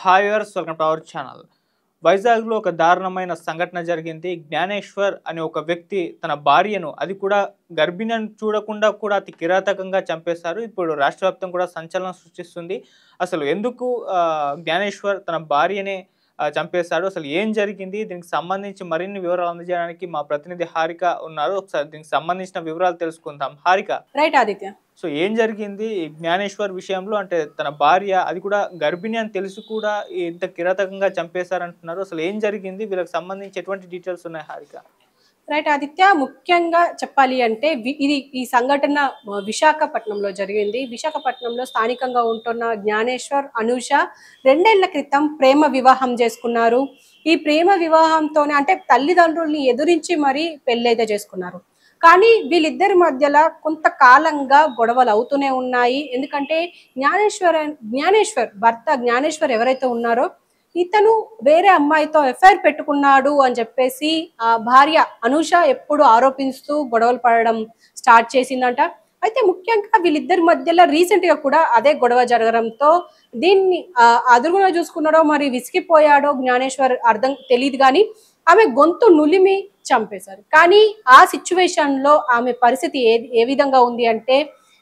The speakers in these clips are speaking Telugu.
Hi viewers, welcome to our channel. వైజాగ్లో ఒక దారుణమైన సంఘటన జరిగింది. జ్ఞానేశ్వర్ అనే ఒక వ్యక్తి తన భార్యను, అది కూడా గర్భిణిని చూడకుండా కూడా అతి కిరాతకంగా చంపేశారు. ఇప్పుడు రాష్ట్ర వ్యాప్తంగా కూడా సంచలనం సృష్టిస్తుంది. అసలు ఎందుకు జ్ఞానేశ్వర్ తన భార్యనే చంపేశాడు, అసలు ఏం జరిగింది, దీనికి సంబంధించి మరిన్ని వివరాలు అందజేయడానికి మా ప్రతినిధి హారిక ఉన్నారు. ఒకసారి దీనికి సంబంధించిన వివరాలు తెలుసుకుందాం. హారిక, రైట్ ఆదిత్య. సో ఏం జరిగింది ఈ జ్ఞానేశ్వర్ విషయంలో? అంటే తన భార్య, అది కూడా గర్భిణి అని తెలిసి కూడా ఇంత కిరాతకంగా చంపేశారంటున్నారు. అసలు ఏం జరిగింది, వీళ్ళకి సంబంధించి ఎటువంటి డీటెయిల్స్ ఉన్నాయి హారిక? రైట్ ఆదిత్య, ముఖ్యంగా చెప్పాలి అంటే ఈ సంఘటన విశాఖపట్నంలో జరిగింది. విశాఖపట్నంలో స్థానికంగా ఉంటున్న జ్ఞానేశ్వర్, అనూష 2 ఏళ్ల క్రితం ప్రేమ వివాహం చేసుకున్నారు. ఈ ప్రేమ వివాహంతోనే అంటే తల్లిదండ్రుల్ని ఎదురించి మరీ పెళ్ళైతే చేసుకున్నారు. కానీ వీళ్ళిద్దరి మధ్యలో కొంతకాలంగా గొడవలు అవుతూనే ఉన్నాయి. ఎందుకంటే జ్ఞానేశ్వర్ భర్త జ్ఞానేశ్వర్ ఎవరైతే ఉన్నారో ఇతను వేరే అమ్మాయితో ఎఫ్ఐఆర్ పెట్టుకున్నాడు అని చెప్పేసి ఆ భార్య అనూష ఎప్పుడు ఆరోపిస్తూ గొడవలు పడడం స్టార్ట్ చేసిందంట. అయితే ముఖ్యంగా వీళ్ళిద్దరి మధ్యలో రీసెంట్ గా కూడా అదే గొడవ జరగడంతో దీన్ని అదురుగులో చూసుకున్నాడో మరి విసిగిపోయాడో జ్ఞానేశ్వర్ అర్థం తెలియదు, కానీ ఆమె గొంతు నులిమి చంపేశారు. కానీ ఆ సిచ్యువేషన్ లో ఆమె పరిస్థితి ఏ విధంగా ఉంది అంటే,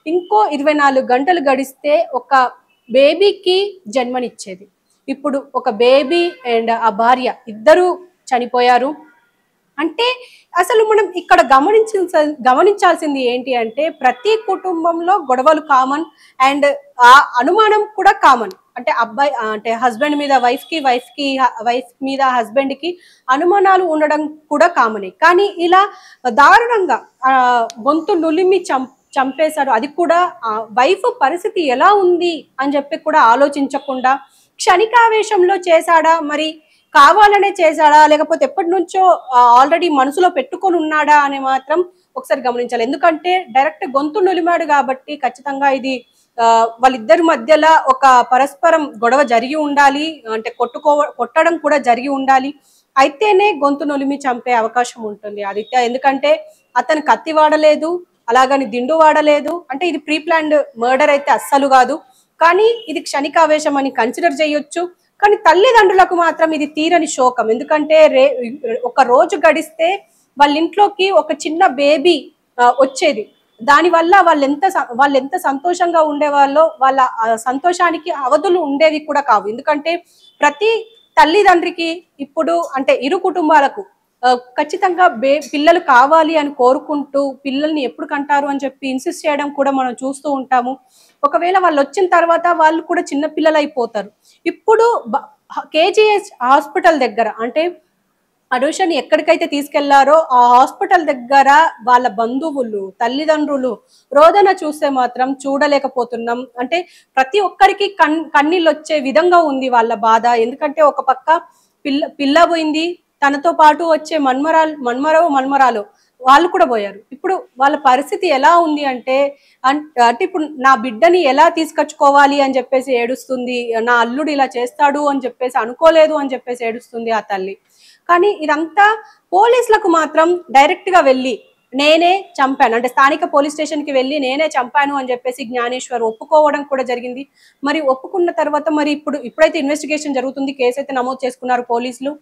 ఇంకో 24 గంటలు గడిస్తే ఒక బేబీకి జన్మనిచ్చేది. ఇప్పుడు ఒక బేబీ అండ్ ఆ భార్య ఇద్దరు చనిపోయారు. అంటే అసలు మనం ఇక్కడ గమనించాల్సింది ఏంటి అంటే, ప్రతి కుటుంబంలో గొడవలు కామన్ అండ్ ఆ అనుమానం కూడా కామన్. అంటే అబ్బాయి అంటే హస్బెండ్ మీద వైఫ్ మీద హస్బెండ్ కి అనుమానాలు ఉండడం కూడా కామనే. కానీ ఇలా దారుణంగా గొంతు నులిమి చంపేశారు. అది కూడా వైఫ్ పరిస్థితి ఎలా ఉంది అని చెప్పి కూడా ఆలోచించకుండా క్షణికావేశంలో చేశాడా, మరి కావాలనే చేశాడా, లేకపోతే ఎప్పటి నుంచో ఆల్రెడీ మనసులో పెట్టుకొని ఉన్నాడా అని మాత్రం ఒకసారి గమనించాలి. ఎందుకంటే డైరెక్ట్ గొంతు నులిమాడు కాబట్టి ఖచ్చితంగా ఇది వాళ్ళిద్దరి మధ్యలో ఒక పరస్పరం గొడవ జరిగి ఉండాలి, అంటే కొట్టడం కూడా జరిగి ఉండాలి. అయితేనే గొంతు నులిమి చంపే అవకాశం ఉంటుంది ఆదిత్య. ఎందుకంటే అతను కత్తి వాడలేదు, అలాగని దిండు వాడలేదు. అంటే ఇది ప్రీ ప్లాన్డ్ మర్డర్ అయితే అస్సలు కాదు. కానీ ఇది క్షణికావేశం అని కన్సిడర్ చేయొచ్చు. కానీ తల్లిదండ్రులకు మాత్రం ఇది తీరని శోకం. ఎందుకంటే ఒక రోజు గడిస్తే వాళ్ళ ఇంట్లోకి ఒక చిన్న బేబీ వచ్చేది. దానివల్ల వాళ్ళు ఎంత సంతోషంగా ఉండేవాళ్ళో, వాళ్ళ సంతోషానికి అవధులు ఉండేవి కూడా కావు. ఎందుకంటే ప్రతి తల్లిదండ్రికి ఇప్పుడు అంటే ఇరు కుటుంబాలకు ఖచ్చితంగా పిల్లలు కావాలి అని కోరుకుంటూ పిల్లల్ని ఎప్పుడు కంటారు అని చెప్పి ఇన్సిస్ట్ చేయడం కూడా మనం చూస్తూ ఉంటాము. ఒకవేళ వాళ్ళు వచ్చిన తర్వాత వాళ్ళు కూడా చిన్న పిల్లలు అయిపోతారు. ఇప్పుడు కేజీహెచ్ హాస్పిటల్ దగ్గర అంటే అనూషని ఎక్కడికైతే తీసుకెళ్లారో ఆ హాస్పిటల్ దగ్గర వాళ్ళ బంధువులు, తల్లిదండ్రులు రోదన చూస్తే మాత్రం చూడలేకపోతున్నాం. అంటే ప్రతి ఒక్కరికి కన్నీళ్ళు వచ్చే విధంగా ఉంది వాళ్ళ బాధ. ఎందుకంటే ఒక పక్క పిల్ల పోయింది, తనతో పాటు వచ్చే మన్మరాలు వాళ్ళు కూడా పోయారు. ఇప్పుడు వాళ్ళ పరిస్థితి ఎలా ఉంది అంటే ఇప్పుడు నా బిడ్డని ఎలా తీసుకొచ్చుకోవాలి అని చెప్పేసి ఏడుస్తుంది. నా అల్లుడు ఇలా చేస్తాడు అని చెప్పేసి అనుకోలేదు అని చెప్పేసి ఏడుస్తుంది ఆ తల్లి. కానీ ఇదంతా పోలీసులకు మాత్రం డైరెక్ట్ గా వెళ్ళి నేనే చంపాను అంటే స్థానిక పోలీస్ స్టేషన్ కి వెళ్ళి నేనే చంపాను అని చెప్పేసి జ్ఞానేశ్వర్ ఒప్పుకోవడం కూడా జరిగింది. మరి ఒప్పుకున్న తర్వాత మరి ఇప్పుడైతే ఇన్వెస్టిగేషన్ జరుగుతుంది, కేసు అయితే నమోదు చేసుకున్నారు పోలీసులు.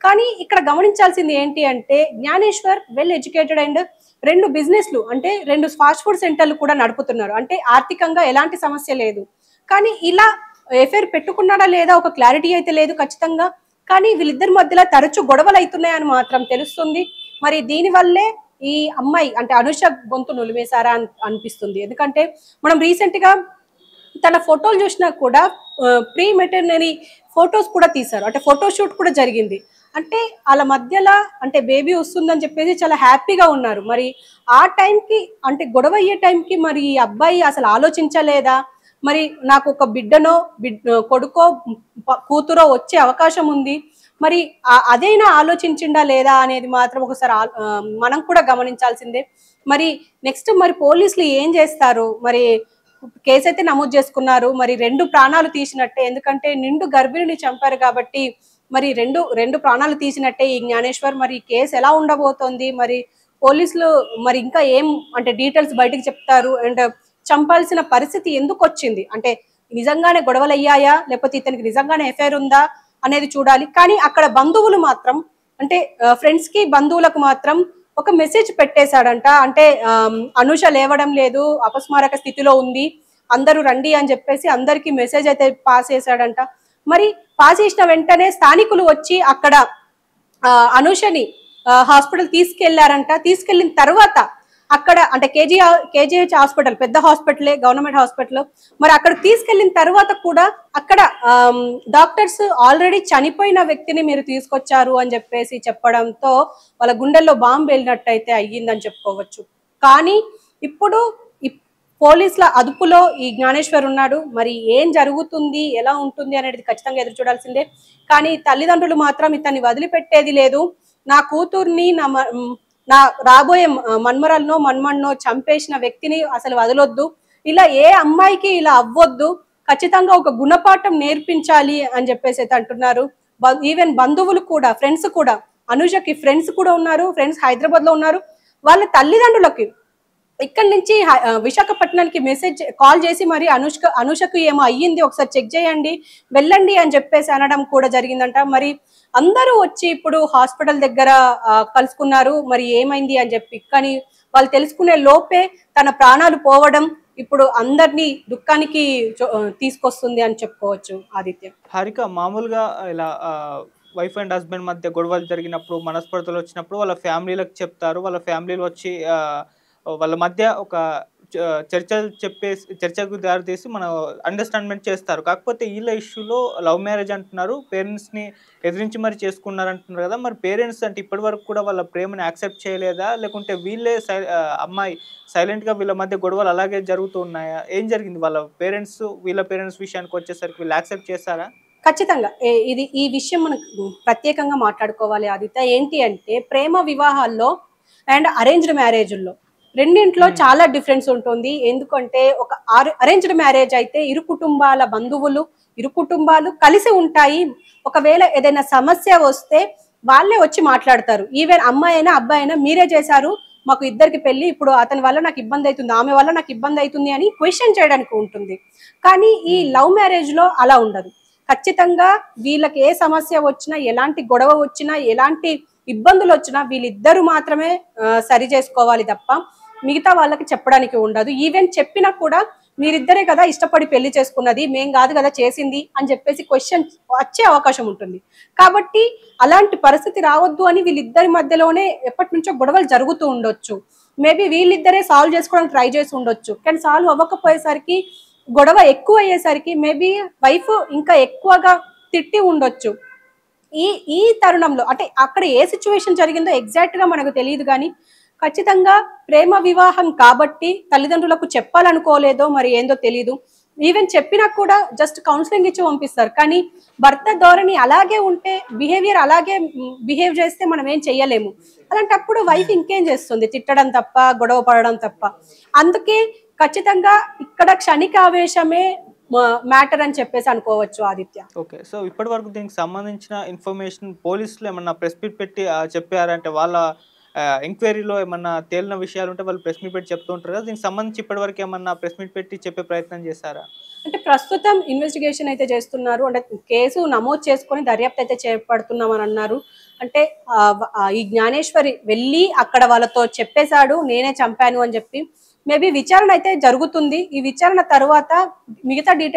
కానీ ఇక్కడ గమనించాల్సింది ఏంటి అంటే, జ్ఞానేశ్వర్ వెల్ ఎడ్యుకేటెడ్ అండ్ 2 బిజినెస్లు అంటే 2 ఫాస్ట్ ఫుడ్ సెంటర్లు కూడా నడుపుతున్నారు. అంటే ఆర్థికంగా ఎలాంటి సమస్య లేదు. కానీ ఇలా ఎఫ్ఐఆర్ పెట్టుకున్నాడా లేదా ఒక క్లారిటీ అయితే లేదు ఖచ్చితంగా. కానీ వీళ్ళిద్దరి మధ్యలో తరచూ గొడవలు అవుతున్నాయని మాత్రం తెలుస్తుంది. మరి దీనివల్లే ఈ అమ్మాయి అంటే అనూష గొంతు నులిమేశారా అనిపిస్తుంది. ఎందుకంటే మనం రీసెంట్ గా తన ఫోటోలు చూసినా కూడా ప్రీ మెటర్నరీ ఫొటోస్ కూడా తీశారు. అంటే ఫోటోషూట్ కూడా జరిగింది. అంటే వాళ్ళ మధ్యలో అంటే బేబీ వస్తుందని చెప్పేసి చాలా హ్యాపీగా ఉన్నారు. మరి ఆ టైంకి అంటే గొడవ అయ్యే టైంకి మరి ఈ అబ్బాయి అసలు ఆలోచించలేదా, మరి నాకు ఒక కొడుకో కూతురో వచ్చే అవకాశం ఉంది, మరి అదైనా ఆలోచించిండా లేదా అనేది మాత్రం ఒకసారి మనం కూడా గమనించాల్సిందే. మరి నెక్స్ట్ మరి పోలీసులు ఏం చేస్తారు? మరి కేసు అయితే నమోదు చేసుకున్నారు. మరి 2 ప్రాణాలు తీసినట్టే. ఎందుకంటే నిండు గర్భిణిని చంపారు కాబట్టి మరి రెండు ప్రాణాలు తీసినట్టే ఈ జ్ఞానేశ్వర్. మరి కేసు ఎలా ఉండబోతోంది, మరి పోలీసులు మరి ఇంకా ఏం అంటే డీటెయిల్స్ బయటకు చెప్తారు అండ్ చంపాల్సిన పరిస్థితి ఎందుకు వచ్చింది అంటే నిజంగానే గొడవలు అయ్యాయా లేకపోతే ఇతనికి నిజంగానే ఎఫైర్ ఉందా అనేది చూడాలి. కానీ అక్కడ బంధువులు మాత్రం అంటే ఫ్రెండ్స్ కి బంధువులకు మాత్రం ఒక మెసేజ్ పెట్టేశాడంట. అంటే అనూష లేవడం లేదు, అపస్మారక స్థితిలో ఉంది, అందరూ రండి అని చెప్పేసి అందరికి మెసేజ్ అయితే పాస్ చేశాడంట. మరి పాస్ చేసిన వెంటనే స్థానికులు వచ్చి అక్కడ అనూషని హాస్పిటల్ తీసుకెళ్లారంట. తీసుకెళ్లిన తర్వాత అక్కడ అంటే కేజీహెచ్ హాస్పిటల్ పెద్ద హాస్పిటలే, గవర్నమెంట్ హాస్పిటల్. మరి అక్కడికి తీసుకెళ్లిన తర్వాత కూడా అక్కడ డాక్టర్స్ ఆల్రెడీ చనిపోయిన వ్యక్తిని మీరు తీసుకొచ్చారు అని చెప్పేసి చెప్పడంతో వాళ్ళ గుండెల్లో బాంబు వెళ్ళినట్టయితే అయ్యిందని చెప్పుకోవచ్చు. కానీ ఇప్పుడు పోలీసుల అదుపులో ఈ జ్ఞానేశ్వర్ ఉన్నాడు. మరి ఏం జరుగుతుంది, ఎలా ఉంటుంది అనేది ఖచ్చితంగా ఎదురు చూడాల్సిందే. కానీ తల్లిదండ్రులు మాత్రం ఇతన్ని వదిలిపెట్టేది లేదు. నా కూతుర్ని నా రాబోయే మన్మరాలనో మన్మన్నో చంపేసిన వ్యక్తిని అసలు వదలొద్దు, ఇలా ఏ అమ్మాయికి ఇలా అవ్వొద్దు, ఖచ్చితంగా ఒక గుణపాఠం నేర్పించాలి అని చెప్పేసి అయితే అంటున్నారు. ఈవెన్ బంధువులు కూడా, ఫ్రెండ్స్ కూడా, అనూషకి ఫ్రెండ్స్ కూడా ఉన్నారు, ఫ్రెండ్స్ హైదరాబాద్ లో ఉన్నారు. వాళ్ళ తల్లిదండ్రులకి ఇక్కడి నుంచి విశాఖపట్నానికి కాల్ చేసి మరి అనూషకు ఏమో అయ్యింది, ఒకసారి చెక్ చేయండి, వెళ్ళండి అని చెప్పేసి అనడం కూడా జరిగిందంట. మరి అందరూ వచ్చి ఇప్పుడు హాస్పిటల్ దగ్గర కలుసుకున్నారు మరి ఏమైంది అని చెప్పి. కానీ వాళ్ళు తెలుసుకునే లోపే తన ప్రాణాలు పోవడం ఇప్పుడు అందరినీ దుఃఖానికి తీసుకొస్తుంది అని చెప్పుకోవచ్చు. ఆదిత్య, హారిక, మామూలుగా ఇలా వైఫ్ అండ్ హస్బెండ్ మధ్య గొడవలు జరిగినప్పుడు, మనస్పర్ధలు వచ్చినప్పుడు వాళ్ళ ఫ్యామిలీలకు చెప్తారు. వాళ్ళ ఫ్యామిలీలు వచ్చి వాళ్ళ మధ్య ఒక చర్చకు దారితీసి మన అండర్స్టాండ్మెంట్ చేస్తారు. కాకపోతే వీళ్ళ ఇష్యూలో లవ్ మ్యారేజ్ అంటున్నారు, పేరెంట్స్ని ఎదిరించి మరి చేసుకున్నారు అంటున్నారు కదా. మరి పేరెంట్స్ అంటే ఇప్పటి వరకు కూడా వాళ్ళ ప్రేమని యాక్సెప్ట్ చేయలేదా, లేకుంటే వీళ్ళే అమ్మాయి సైలెంట్గా వీళ్ళ మధ్య గొడవలు అలాగే జరుగుతూ ఉన్నాయా? ఏం జరిగింది? వీళ్ళ పేరెంట్స్ విషయానికి వచ్చేసరికి వీళ్ళు యాక్సెప్ట్ చేశారా? ఖచ్చితంగా ఈ విషయం మనకు ప్రత్యేకంగా మాట్లాడుకోవాలి ఆదిత్య. ఏంటి అంటే ప్రేమ వివాహాల్లో అండ్ అరేంజ్డ్ మ్యారేజ్ల్లో రెండింట్లో చాలా డిఫరెన్స్ ఉంటుంది. ఎందుకంటే ఒక అరేంజ్డ్ మ్యారేజ్ అయితే ఇరు కుటుంబాల బంధువులు, ఇరు కుటుంబాలు కలిసి ఉంటాయి. ఒకవేళ ఏదైనా సమస్య వస్తే వాళ్ళే వచ్చి మాట్లాడతారు. ఈవెన్ అమ్మాయి అయినా అబ్బాయి అయినా మీరే చేశారు, మాకు ఇద్దరికి పెళ్లి, ఇప్పుడు అతని వల్ల నాకు ఇబ్బంది అవుతుంది, ఆమె వల్ల నాకు ఇబ్బంది అవుతుంది అని క్వశ్చన్ చేయడానికి ఉంటుంది. కానీ ఈ లవ్ మ్యారేజ్ లో అలా ఉండదు. ఖచ్చితంగా వీళ్ళకి ఏ సమస్య వచ్చినా, ఎలాంటి గొడవ వచ్చినా, ఎలాంటి ఇబ్బందులు వచ్చినా వీళ్ళిద్దరు మాత్రమే సరి చేసుకోవాలి తప్ప మిగతా వాళ్ళకి చెప్పడానికి ఉండదు. ఈవెన్ చెప్పినా కూడా మీరిద్దరే కదా ఇష్టపడి పెళ్లి చేసుకున్నది, మేం కాదు కదా చేసింది అని చెప్పేసి క్వశ్చన్ వచ్చే అవకాశం ఉంటుంది. కాబట్టి అలాంటి పరిస్థితి రావద్దు అని వీళ్ళిద్దరి మధ్యలోనే ఎప్పటి నుంచో గొడవలు జరుగుతూ ఉండొచ్చు. మేబీ వీళ్ళిద్దరే సాల్వ్ చేసుకోవడానికి ట్రై చేసి ఉండొచ్చు. కానీ సాల్వ్ అవ్వకపోయేసరికి, గొడవ ఎక్కువ అయ్యేసరికి మేబీ వైఫ్ ఇంకా ఎక్కువగా తిట్టి ఉండొచ్చు. ఈ తరుణంలో అంటే అక్కడ ఏ సిచ్యువేషన్ జరిగిందో ఎగ్జాక్ట్ గా మనకు తెలియదు. కానీ ఖచ్చితంగా ప్రేమ వివాహం కాబట్టి తల్లిదండ్రులకు చెప్పాలనుకోలేదో మరి ఏందో తెలియదు. ఈవెన్ చెప్పినా కూడా జస్ట్ కౌన్సిలింగ్ ఇచ్చి పంపిస్తారు. కానీ భర్త ధోరణి అలాగే ఉంటే, బిహేవియర్ అలాగే బిహేవ్ చేస్తే మనం ఏం చెయ్యలేము. అలాంటప్పుడు వైఫ్ ఇంకేం చేస్తుంది, తిట్టడం తప్ప, గొడవ పడడం తప్ప. అందుకే ఖచ్చితంగా ఇక్కడ క్షణిక ఆవేశమే మ్యాటర్ అని చెప్పేసి అనుకోవచ్చు ఆదిత్య. ఓకే, సో ఇప్పటి వరకు దీనికి సంబంధించిన ఇన్ఫర్మేషన్ పోలీసులు ఏమన్నా ప్రెస్ మీట్ పెట్టి చెప్పారంటే, వాళ్ళ ఎంక్వైరీలో ఏమన్నా తేలిన విషయాలు ఉంటే వాళ్ళు ప్రెస్ మీట్ పెట్టి చెప్తూ ఉంటారు కదా, దీనికి సంబంధించి ఇప్పటి వరకు ఏమన్నా ప్రెస్ మీట్ పెట్టి చెప్పే ప్రయత్నం చేశారా? అంటే ప్రస్తుతం ఇన్వెస్టిగేషన్ అయితే చేస్తున్నారు. అంటే కేసు నమోదు చేసుకొని దర్యాప్తు అయితే చేపడుతున్నామని అన్నారు. అంటే ఈ జ్ఞానేశ్వరి వెళ్ళి అక్కడ వాళ్ళతో చెప్పేశాడు నేనే చంపాను అని చెప్పి. మేబీ విచారణ అయితే జరుగుతుంది. ఈ విచారణ తర్వాత మిగతా డీటెయిల్స్